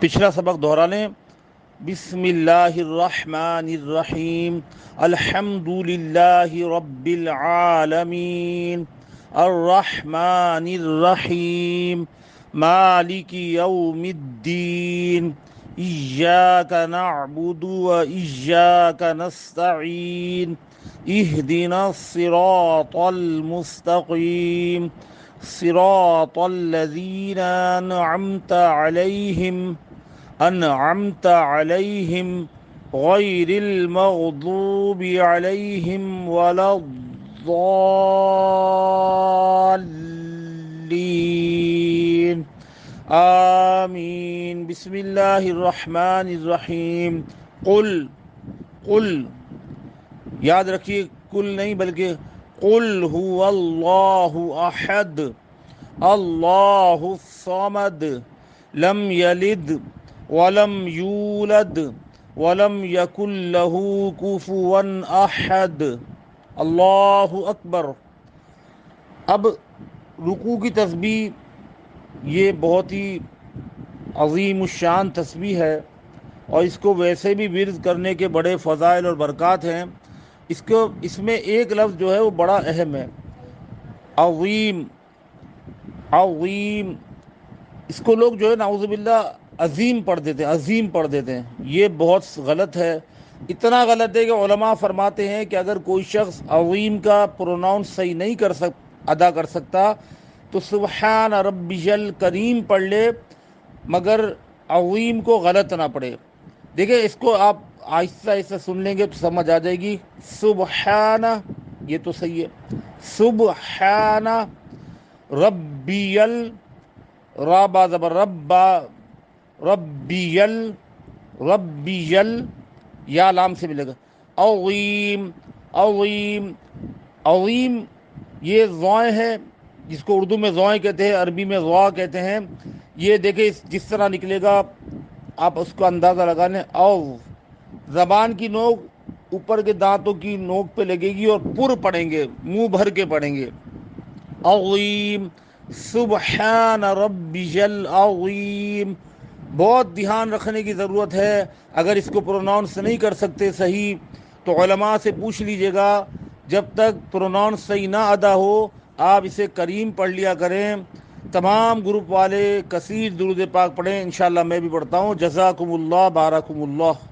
पिछला सबक दोहरा लें। बिस्मिल्लाहिर्रहमानिर्रहीम, अल्हम्दुलिल्लाहि रब्बिल आलमीन, अर्रहमानिर्रहीम, मालिकी यौमिद्दीन, इय्याका नअबुदु व इय्याका नस्तईन, इहदिनस सिरातल मुस्तकीम, सिरातल लज़ीना अनअमत अलैहिम गैरिल मग़दूबि अलैहिम वलद्दाल्लीन। आमीन। बिस्मिल्लाहिर्रहमानिर्रहीम। कुल कुल याद रखिए, कुल नहीं बल्कि कुल हुवल्लाहु अहद, अल्लाहु समद, लम यलिद वलम यूलद वलम यकुल लहू कुफुवन अहद। अल्लाहु अकबर। अब रुकू की तस्बीह ये बहुत ही अज़ीम शान तस्बीह है और इसको वैसे भी विर्द करने के बड़े फ़ज़ाइल और बरक़ात हैं। इसमें एक लफ्ज़ जो है वो बड़ा अहम है, अज़ीम। अज़ीम इसको लोग जो है नाउज़ुबिल्लाह अज़ीम पढ़ देते हैं, अज़ीम पढ़ देते हैं। ये बहुत गलत है। इतना गलत है कि उलमा फरमाते हैं कि अगर कोई शख्स अज़ीम का प्रोनाउंस सही नहीं अदा कर सकता तो सुब्हान रब्बियल करीम पढ़ ले, मगर अज़ीम को गलत ना पढ़े। देखिए, इसको आप आहिस्ता आहिस्ता सुन लेंगे तो समझ आ जाएगी। सुब्हाना ये तो सही है, सुब्हाना रब्बियल, रब्बा ज़बर रब्बा, रब्बियल, रब्बियल या लाम से मिलेगा। अज़ीम, अज़ीम, अज़ीम ये ज़ॉय है, जिसको उर्दू में ज़ॉय कहते हैं, अरबी में ज़ॉ कहते हैं। ये देखिए जिस तरह निकलेगा आप उसका अंदाज़ा लगा लें। ज़बान की नोक ऊपर के दांतों की नोक पे लगेगी और पुर पढ़ेंगे, मुंह भर के पढ़ेंगे। अज़ीम, सुब्हान रब्बियल अज़ीम। बहुत ध्यान रखने की ज़रूरत है। अगर इसको प्रोनाउंस नहीं कर सकते सही तो उलमा से पूछ लीजिएगा। जब तक प्रोनाउंस सही ना अदा हो आप इसे करीम पढ़ लिया करें। तमाम ग्रुप वाले कसीर दुरूद पाक पढ़ें, इंशाअल्लाह मैं भी पढ़ता हूँ। जज़ाकुमुल्लाह, बारकुमुल्लाह।